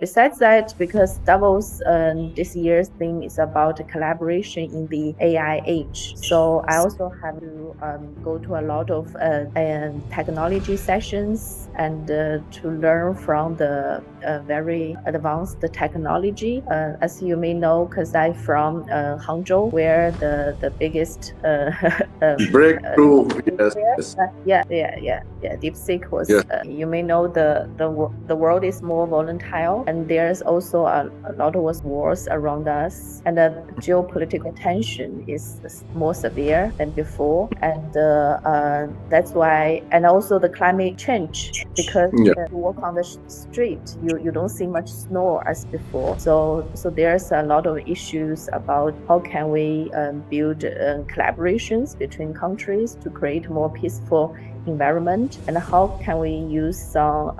besides that, because Davos this year's theme is about collaboration in the AI age. So I also have to go to a lot of technology sessions and to learn from the very advanced technology. As you may know, because I'm from Hangzhou, where the biggest Breakthrough, yes. DeepSeek was. Yes. You may know the world is more volatile, and there's also a lot of wars around us, and the geopolitical tension is more severe than before, and that's why, and also the climate change, because Yeah. you walk on the street, you don't see much snow as before. So there's a lot of issues about how can we build collaborations between countries to create more peaceful environment, and how can we use some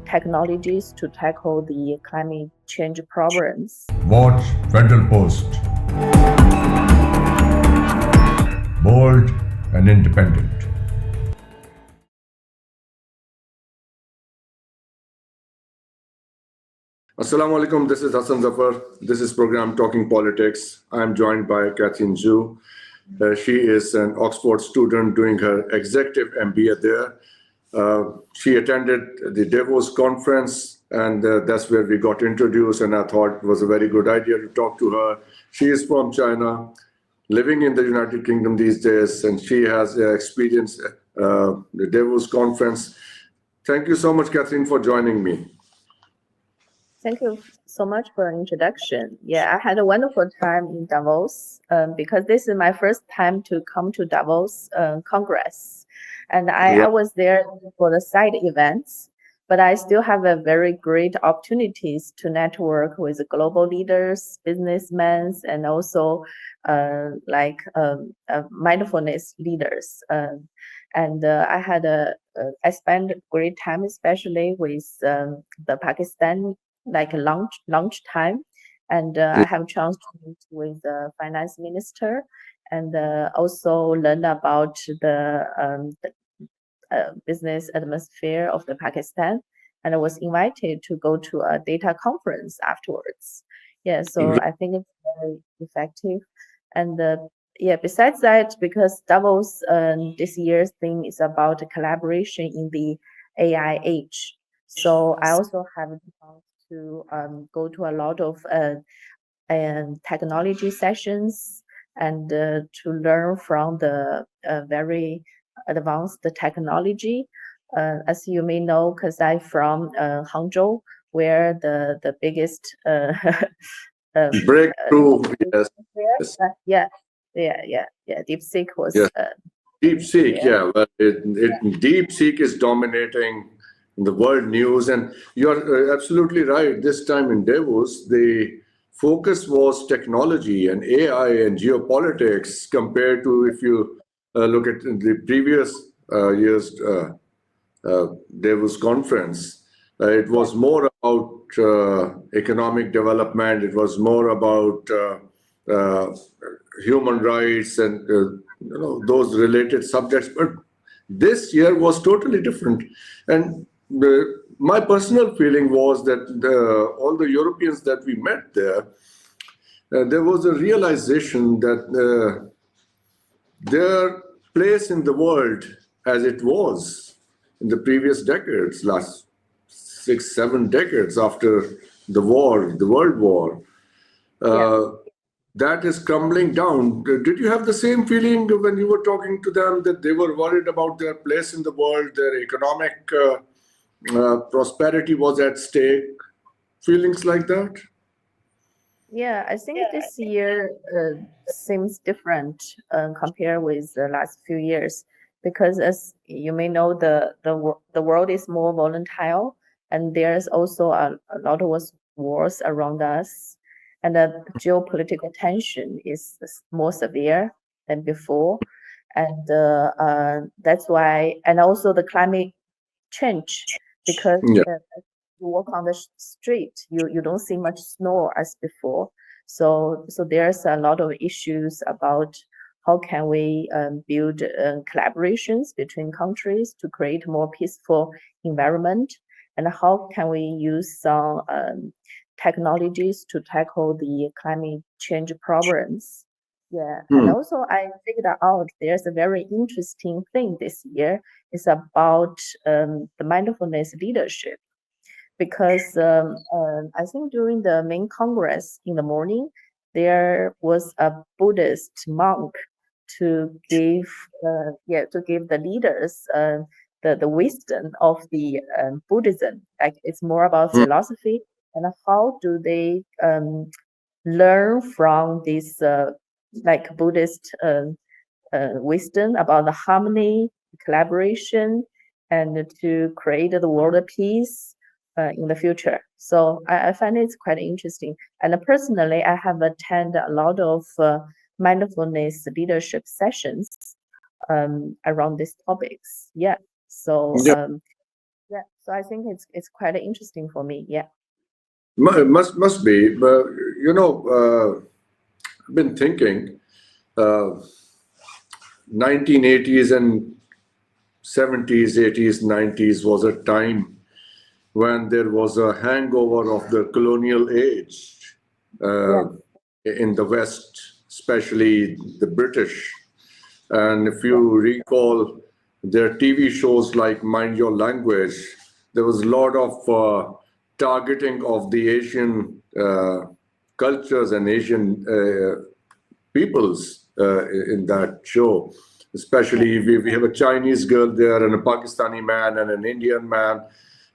technologies to tackle the climate change problems. Watch Federal Post. Bold and independent. Assalamu alaikum. This is Hassan Zafar. This is program Talking Politics. I'm joined by Catherine Zhu. She is an Oxford student doing her executive MBA there. She attended the Davos conference, and that's where we got introduced, and I thought it was a very good idea to talk to her. She is from China, living in the United Kingdom these days, and she has experienced the Davos conference. Thank you so much, Catherine, for joining me. Thank you so much for an introduction. Yeah, I had a wonderful time in Davos because this is my first time to come to Davos Congress. And I was there for the side events, but I still have a very great opportunities to network with global leaders, businessmen, and also mindfulness leaders. I spent great time, especially with the Pakistan launch time, and I have a chance to meet with the finance minister, and also learn about the business atmosphere of the Pakistan, and I was invited to go to a data conference afterwards. Yeah, so I think it's very effective, and besides that, because Davos this year's theme is about collaboration in the AI age, so I also have a chance to go to a lot of technology sessions and to learn from the very advanced technology. As you may know, because I'm from Hangzhou, where the biggest Breakthrough, yes. DeepSeek was. Yes. DeepSeek, but DeepSeek is dominating the world news, and you're absolutely right. This time in Davos, the focus was technology and AI and geopolitics compared to if you look at the previous year's Davos conference. It was more about economic development. It was more about human rights and those related subjects. But this year was totally different, and my personal feeling was that all the Europeans that we met there was a realization that their place in the world, as it was in the previous decades, last 6-7 decades after the World War, that is crumbling down. Did you have the same feeling when you were talking to them, that they were worried about their place in the world, their economic prosperity was at stake? Feelings like that? Yeah, I think this year seems different compared with the last few years, because as you may know, the world is more volatile, and there's also a lot of wars around us, and the geopolitical tension is more severe than before, and that's why, and also the climate change, because you walk on the street, you don't see much snow as before. So there's a lot of issues about how can we build collaborations between countries to create more peaceful environment, and how can we use some technologies to tackle the climate change problems. Yeah, and also I figured out there's a very interesting thing this year. It's about the mindfulness leadership because I think during the main congress in the morning, there was a Buddhist monk to give the leaders the wisdom of the Buddhism. Like it's more about philosophy and how do they learn from this like Buddhist wisdom about the harmony, collaboration, and to create the world peace in the future. So I find it's quite interesting. And personally, I have attended a lot of mindfulness leadership sessions around these topics. Yeah. So Yeah. So I think it's quite interesting for me. Yeah. Must be, but I've been thinking, 1980s and 70s, 80s, 90s was a time when there was a hangover of the colonial age in the West, especially the British. And if you recall their TV shows like Mind Your Language, there was a lot of targeting of the Asian cultures and Asian peoples in that show. Especially we have a Chinese girl there and a Pakistani man and an Indian man.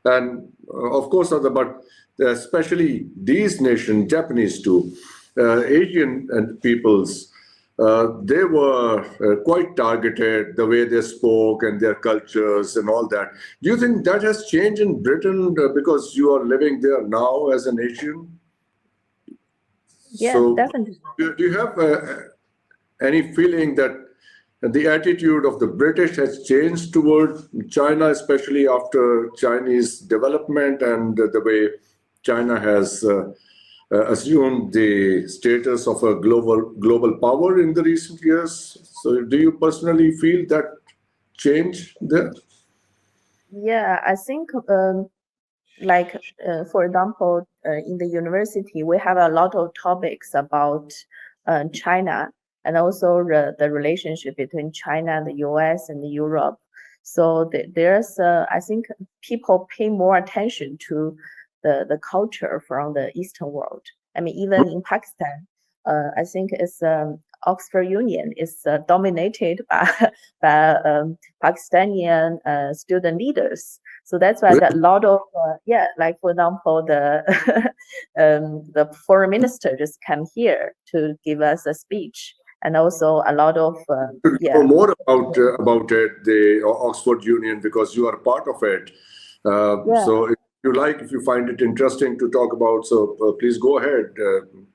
And of course, but especially these nations, Japanese too, Asian and peoples, they were quite targeted, the way they spoke and their cultures and all that. Do you think that has changed in Britain because you are living there now as an Asian? Yeah, So definitely. do you have any feeling that the attitude of the British has changed toward China, especially after Chinese development and the way China has assumed the status of a global power in the recent years? So do you personally feel that change there? Yeah, I think for example, in the university, we have a lot of topics about China and also the relationship between China and the US and Europe. So there's, I think people pay more attention to the culture from the Eastern world. I mean, even in Pakistan, I think it's Oxford Union is dominated by Pakistani student leaders. So that's why a lot of like for example, the foreign minister just came here to give us a speech, and also a lot of know more about it, the Oxford Union, because you are part of it. So if you find it interesting to talk about, so please go ahead,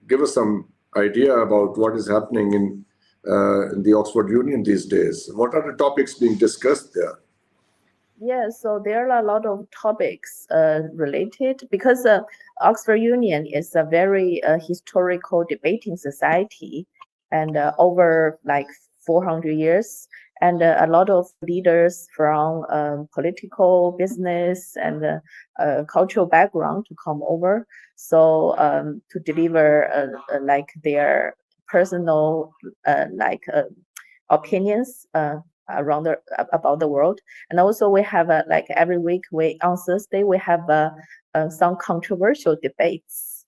give us some idea about what is happening in the Oxford Union these days. What are the topics being discussed there? Yeah, so there are a lot of topics related because Oxford Union is a very historical debating society, and over like 400 years, and a lot of leaders from political, business, and cultural background to come over, so to deliver like their personal opinions about the world. And also we have like every week on Thursday we have some controversial debates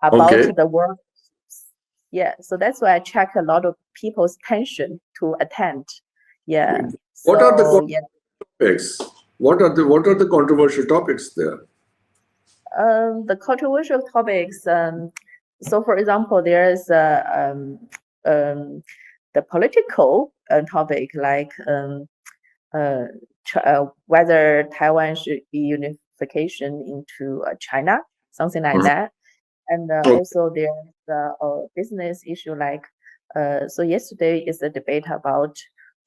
about the world. Yeah, so that's why I check a lot of people's attention to attend. Yeah. What are the topics? What are the controversial topics there? The controversial topics. So, for example, there is the political topic, like whether Taiwan should be unification into China, something like that. And also there's a business issue, like so yesterday is a debate about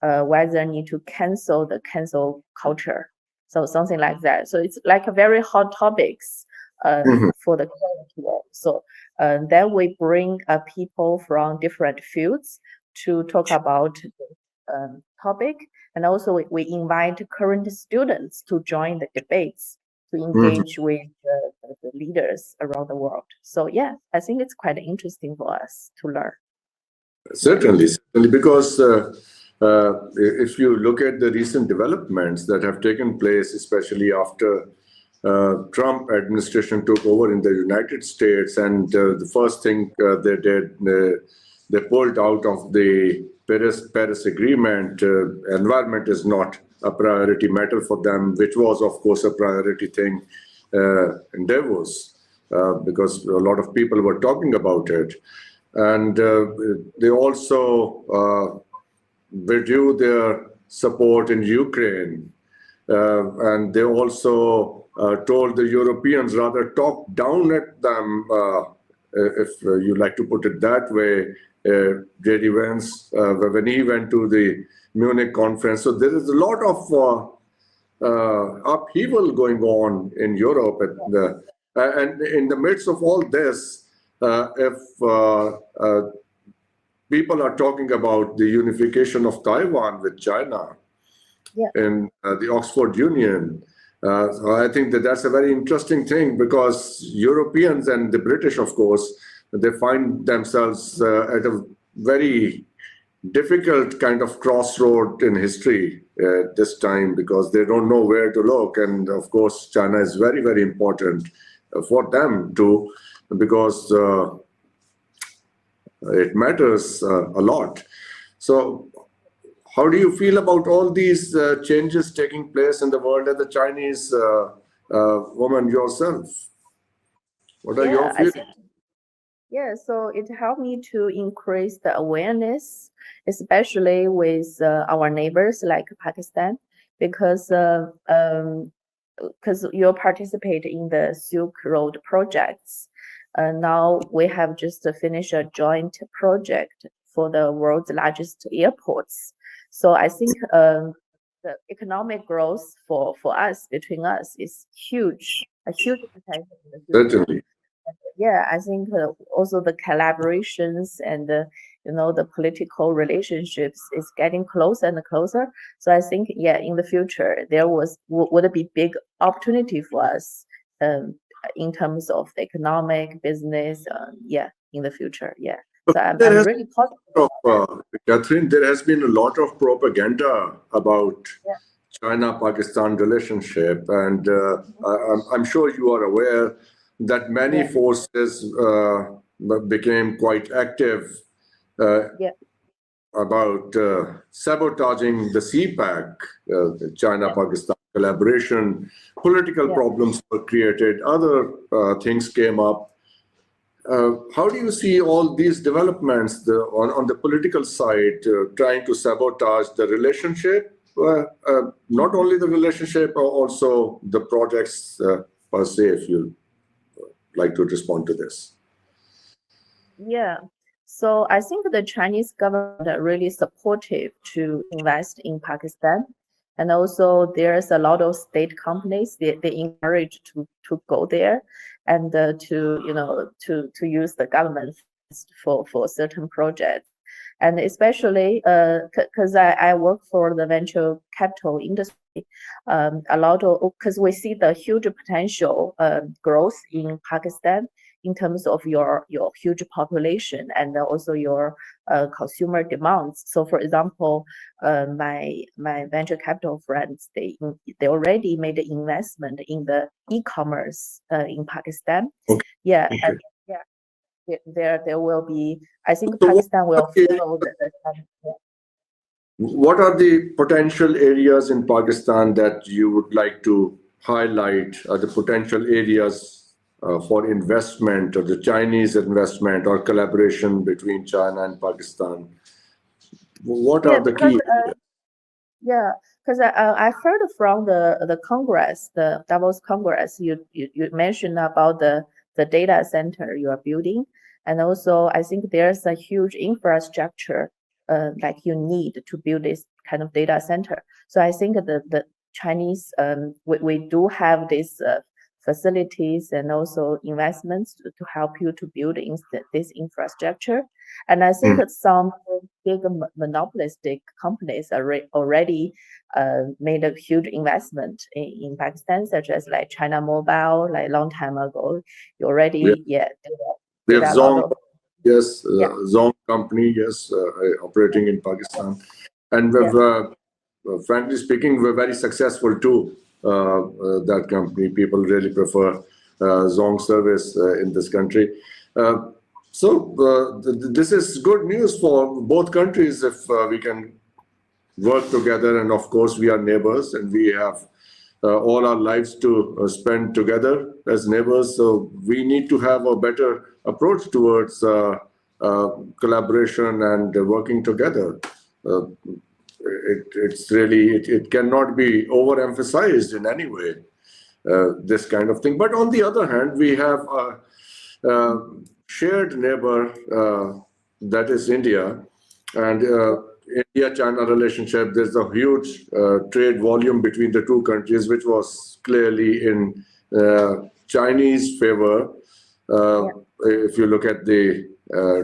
whether need to cancel the cancel culture, so something like that. So it's like a very hot topics for the current world. So then we bring people from different fields to talk about the topic, and also we invite current students to join the debates to engage with the leaders around the world. So yeah, I think it's quite interesting for us to learn. Certainly, because if you look at the recent developments that have taken place, especially after Trump administration took over in the United States, and the first thing they did, they pulled out of the Paris Agreement. Environment is not a priority matter for them, which was, of course, a priority thing in Davos, because a lot of people were talking about it. And they also withdrew their support in Ukraine. And they also told the Europeans, rather talk down at them, if you like to put it that way, J.D. Vance, when he went to the Munich conference. So there is a lot of upheaval going on in Europe. And in the midst of all this, if people are talking about the unification of Taiwan with China in the Oxford Union, so I think that that's a very interesting thing, because Europeans and the British, of course, they find themselves at a very difficult kind of crossroad in history this time, because they don't know where to look. And of course, China is very, very important for them too, because it matters a lot. So how do you feel about all these changes taking place in the world as a Chinese woman yourself? What are your feelings? Yeah, so it helped me to increase the awareness, especially with our neighbors like Pakistan, because you participate in the Silk Road projects. Now we have just finished a joint project for the world's largest airports. So I think the economic growth for us, between us, is huge, a huge potential in the future. Certainly. Yeah, I think also the collaborations and the political relationships is getting closer and closer. So I think in the future there would be big opportunity for us in terms of the economic business. In the future. So I'm really positive. Catherine, there has been a lot of propaganda about China-Pakistan relationship, and I'm sure you are aware that many forces became quite active about sabotaging the CPAC, China-Pakistan collaboration. Political problems were created, other things came up. How do you see all these developments on the political side, trying to sabotage the relationship? Not only the relationship, but also the projects per se, if you like to respond to this. Yeah, so I think the Chinese government are really supportive to invest in Pakistan, and also there's a lot of state companies they encourage to go there and to use the government for certain projects. And especially because I work for the venture capital industry, a lot of, because we see the huge potential growth in Pakistan in terms of your huge population and also your consumer demands. So, for example, my venture capital friends they already made an investment in the e-commerce in Pakistan. There will be, I think Pakistan will follow the What are the potential areas in Pakistan that you would like to highlight, the potential areas for investment, or the Chinese investment or collaboration between China and Pakistan? What are the key areas? Because I heard from the Congress, the Davos Congress, you mentioned about the data center you are building, and also I think there's a huge infrastructure like you need to build this kind of data center. So I think the Chinese we do have these facilities and also investments to help you to build this infrastructure, and I think some big monopolistic companies already made a huge investment in Pakistan, such as like China Mobile, like long time ago. You already We have did a lot Zong, of yes, yeah. Zong company, yes, operating in Pakistan. And we've, frankly speaking, we're very successful too. That company, people really prefer Zong service in this country. This is good news for both countries if we can work together. And of course, we are neighbors and we have all our lives to spend together as neighbors. So we need to have a better approach towards collaboration and working together. Uh, it cannot be overemphasized in any way, this kind of thing. But on the other hand, we have a shared neighbor, that is India, and India-China relationship. There's a huge trade volume between the two countries, which was clearly in Chinese favor, if you look at the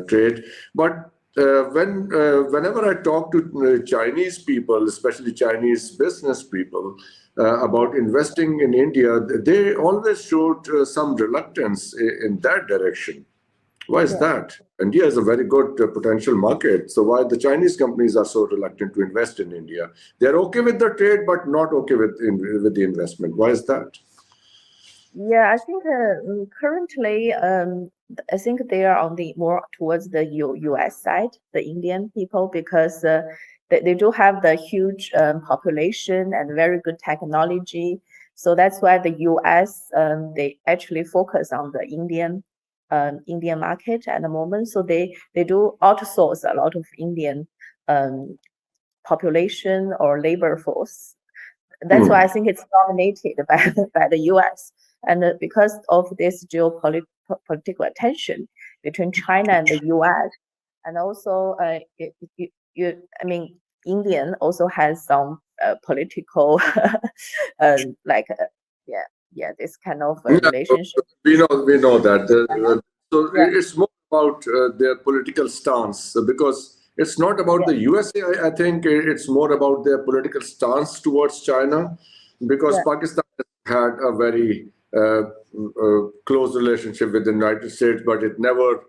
trade. But whenever I talk to Chinese people, especially Chinese business people, about investing in India, they always showed some reluctance in that direction. Why is that? India is a very good potential market. So why the Chinese companies are so reluctant to invest in India? They're okay with the trade, but not okay with the investment. Why is that? Yeah, I think currently, I think they are on the more towards the US side, the Indian people, because they do have the huge population and very good technology. So that's why the US they actually focus on the Indian market at the moment. So they do outsource a lot of Indian population or labor force. That's why I think it's dominated by the US. And because of this geopolitical tension between China and the US, and also I mean, Indian also has some political, like, this kind of Yeah, relationship. we know that. So Yeah, it's more about their political stance, because it's not about the USA. I think it's more about their political stance towards China, because yeah, Pakistan had a very close relationship with the United States, but it never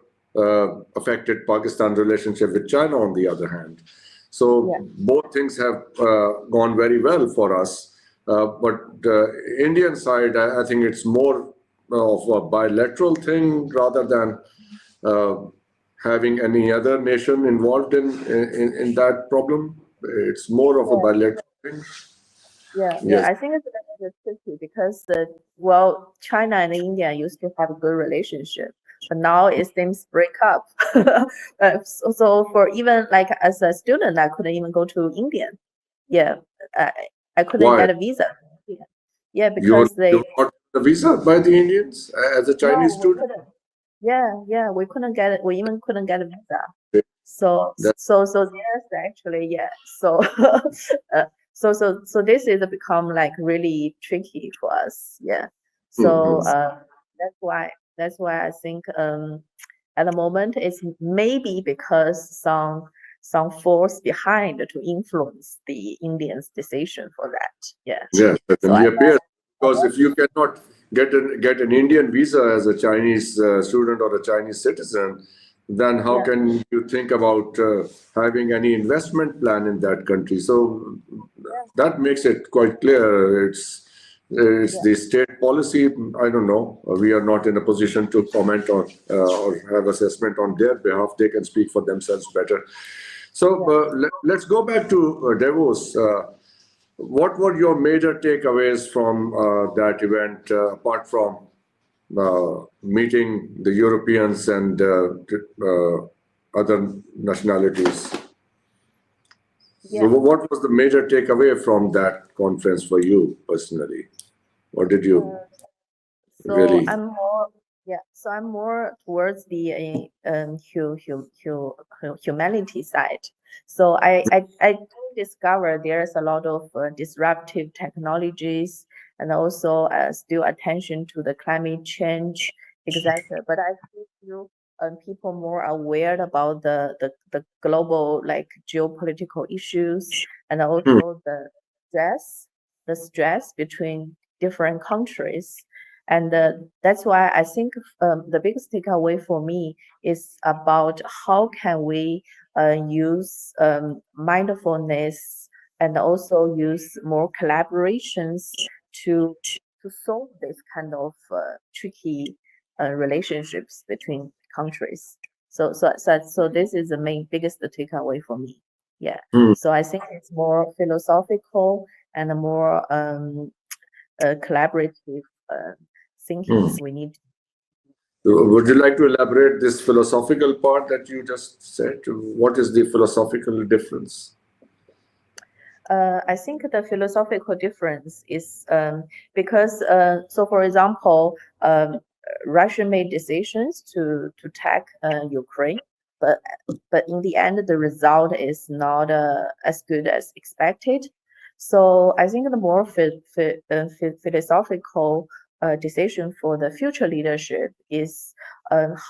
affected Pakistan's relationship with China, on the other hand. So yeah. both things have gone very well for us. But the Indian side, I think it's more of a bilateral thing rather than having any other nation involved in that problem. It's more of a Yeah. bilateral thing. Yeah. Yes. I think it's tricky because well, China and India used to have a good relationship, but now it seems break up. So for even like as a student, I couldn't even go to India. Yeah, I, I couldn't Why? get a visa. Yeah, You because they you got the visa by the Indians as a Chinese no, we student? couldn't. Yeah, we couldn't get it. We even couldn't get a visa. So That, there's actually so so this is become like really tricky for us. Yeah. So Mhm. that's why I think at the moment it's maybe because some force behind to influence the Indians' decision for that. Yeah. Yes, So certainly I appears, because guess if you cannot get an Indian visa as a Chinese student or a Chinese citizen, then how yeah. can you think about having any investment plan in that country? So that makes it quite clear. It's Yeah. the state policy. I don't know. We are not in a position to comment on or have assessment on their behalf. They can speak for themselves better. So let's go back to Davos. What were your major takeaways from that event, apart from meeting the Europeans and other nationalities? So, Yeah. what was the major takeaway from that conference for you personally? What did you Uh, So really? I'm more towards the humanity side. So I discovered there's a lot of disruptive technologies and also still attention to the climate change, etc. But I feel people more aware about the global like geopolitical issues, and also the stress between different countries. And that's why I think the biggest takeaway for me is about how can we use mindfulness and also use more collaborations to solve this kind of tricky relationships between countries. So this is the main biggest takeaway for me. Yeah. Hmm. So I think it's more philosophical and more collaborative thinking Hmm. we need. Would you like to elaborate this philosophical part that you just said? What is the philosophical difference? I think the philosophical difference is because, so for example, Russia made decisions to attack Ukraine, but in the end, the result is not as good as expected. So I think the more philosophical decision for the future leadership is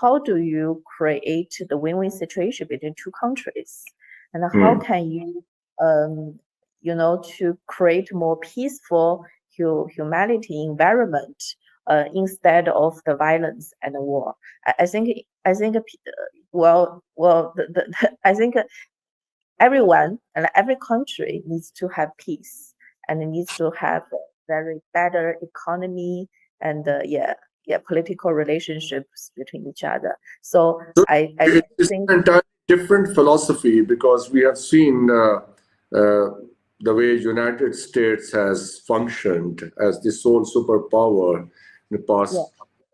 how do you create the win-win situation between two countries, and how Hmm. can you to create more peaceful humanity environment instead of the violence and the war. I think everyone and every country needs to have peace and needs to have a very better economy and political relationships between each other. So So I it is think an entirely different philosophy because we have seen the way United States has functioned as the sole superpower in the yeah, past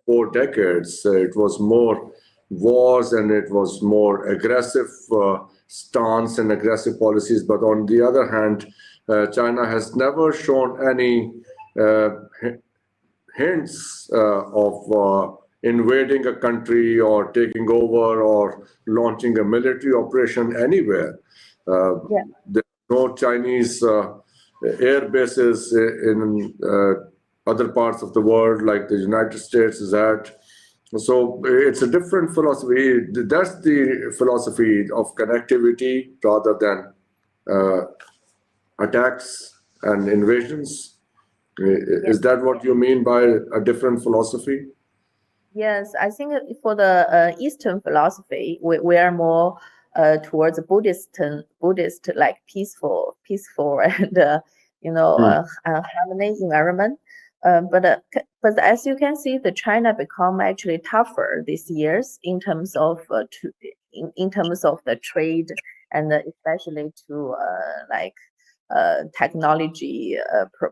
4 decades. It was more wars and it was more aggressive stance and aggressive policies. But on the other hand, China has never shown any uh, hints of invading a country or taking over or launching a military operation anywhere. yeah. There are no Chinese air bases in other parts of the world like the United States is at. So it's a different philosophy. That's the philosophy of connectivity rather than uh, attacks and invasions. Is that what you mean by a different philosophy? Yes, I think for the Eastern philosophy, we are more towards Buddhist like peaceful and Hmm. harmony environment. But as you can see, the China become actually tougher these years in terms of in terms of the trade and especially to technology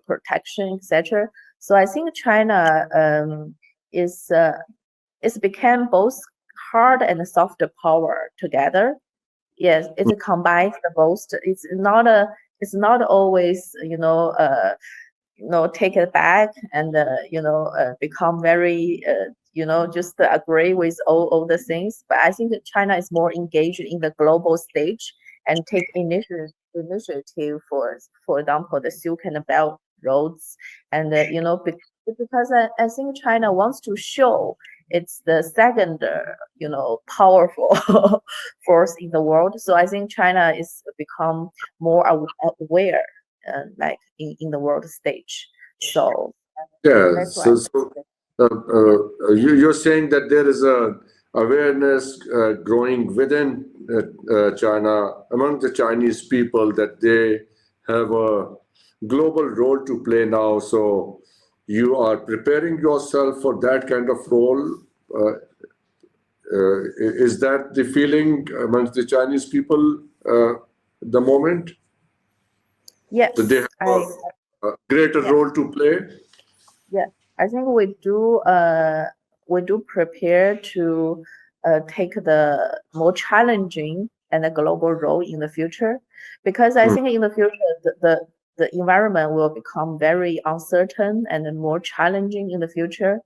protection, etc. So I think China is it's became both hard and soft power together. Yes, it combines the both. It's not always take it back and become very just agree with all the things. But I think that China is more engaged in the global stage and take initiative for example the Silk and the Belt roads and because I think China wants to show it's the second powerful force in the world. So I think China is become more aware like in the world stage. So Yeah. that's why. You're saying that there is a awareness growing within China among the Chinese people that they have a global role to play now. So you are preparing yourself for that kind of role. Uh, is that the feeling amongst the Chinese people the moment that they Yes, have a greater yeah, role to play? yeah. I think we do prepare to take the more challenging and a global role in the future, because I Mm, think in the future the environment will become very uncertain and then more challenging in the future,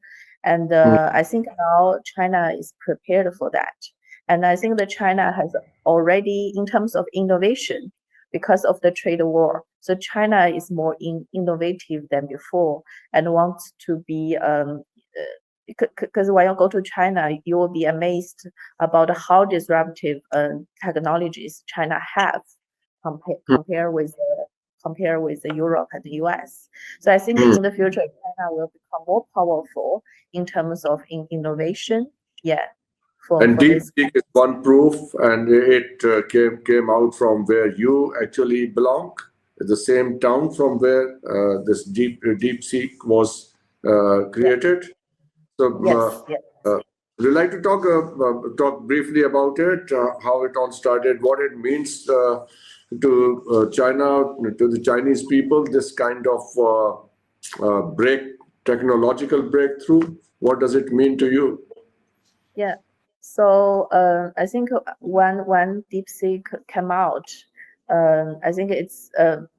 and mm, I think now China is prepared for that, and I think that China has already in terms of innovation because of the trade war. So China is more innovative than before and wants to be because when you go to China, you will be amazed about how disruptive technologies China have compare with the Europe and the US. So I think in the future, China will become more powerful in terms of innovation. Yeah, And for this. DeepSeek is one proof, and it came out from where you actually belong, the same town from where this DeepSeek was created. So, Yes, yes. would you like to talk briefly about it, how it all started, what it means to China, to the Chinese people, this kind of technological breakthrough? What does it mean to you? Yeah. So I think when DeepSeek came out, I think it's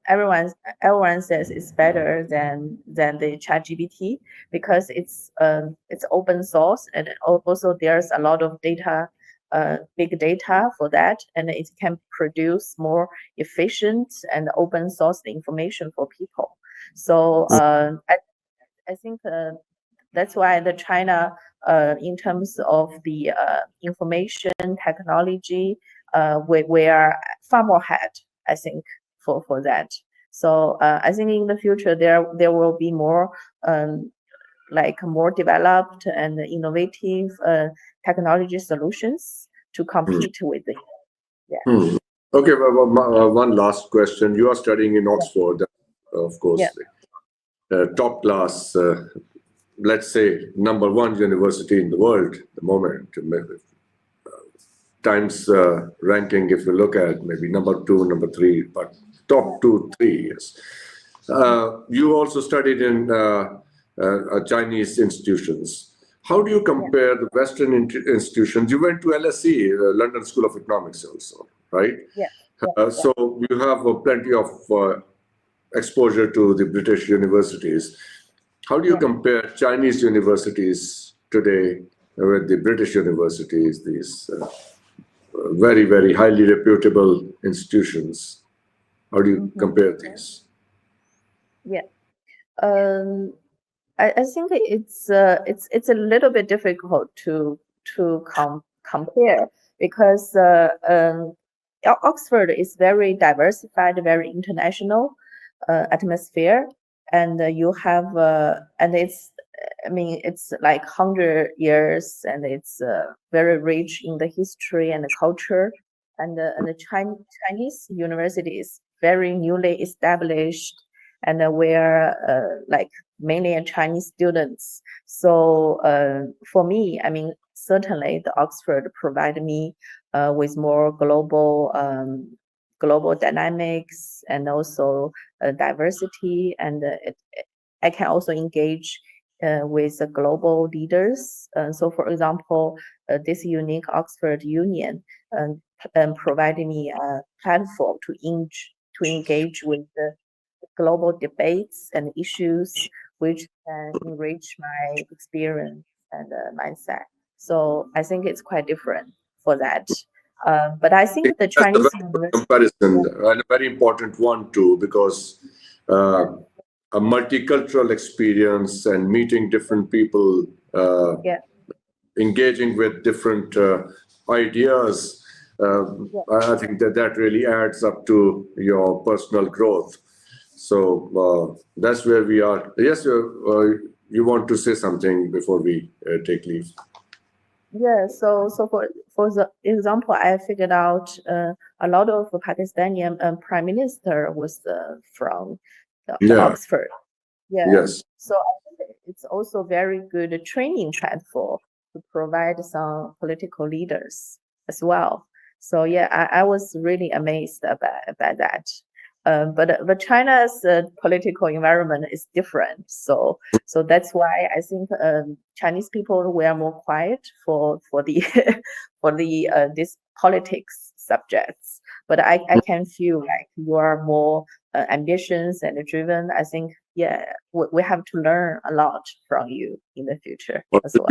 everyone says it's better than the ChatGPT because it's open source, and also there's a lot of data, big data for that, and it can produce more efficient and open source information for people. So I think that's why the China, in terms of the information technology, we are far more ahead, I think, for that. So I think in the future there will be more like more developed and innovative technology solutions to compete with it. Yeah. Okay, one last question. You are studying in Oxford, of course, top class, let's say #1 university in the world at the moment. Times ranking, if you look at maybe #2, #3, but top 2, 3 yes. You also studied in Chinese institutions. How do you compare the Western institutions? You went to LSE, London School of Economics also, right? Yeah. So you have plenty of exposure to the British universities. How do you compare Chinese universities today with the British universities, these very, very highly reputable institutions? How do you compare these? Yeah. I think it's a little bit difficult to compare because Oxford is very diversified, very international atmosphere, and you have and it's, I mean, it's like 100 years, and it's very rich in the history and the culture, and the Chinese university is very newly established, and where like mainly Chinese students. So for me, I mean, certainly the Oxford provided me with more global dynamics and also diversity, and I can also engage with the global leaders. So, for example, this unique Oxford Union provided me a platform to engage with the global debates and issues, which can enrich my experience and mindset. So I think it's quite different for that. But I think the That's Chinese a very good comparison, and a very important one too, because a multicultural experience and meeting different people, engaging with different ideas, I think that really adds up to your personal growth. So that's where we are. Yes, you want to say something before we take leave? Yeah, so for the example, I figured out a lot of Pakistani prime minister was from the Oxford. Yeah. Yes. So I think it's also very good training platform to provide some political leaders as well. So yeah, I was really amazed about that. But China's political environment is different. So that's why I think Chinese people were more quiet for the for the this politics subjects. But I can feel like you are more ambitious and driven. I think we have to learn a lot from you in the future as well.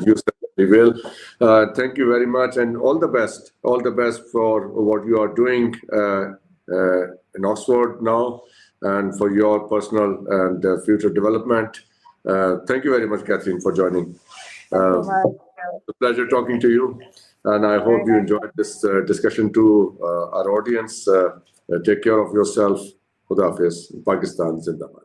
You certainly will. Thank you very much, and all the best. All the best for what you are doing in Oxford now, and for your personal and future development. Thank you very much, Catherine, for joining. Thank you so much. It's a pleasure talking to you. And I hope you enjoyed this discussion to our audience. Take care of yourself. Khuda Hafiz. Pakistan Zindabad.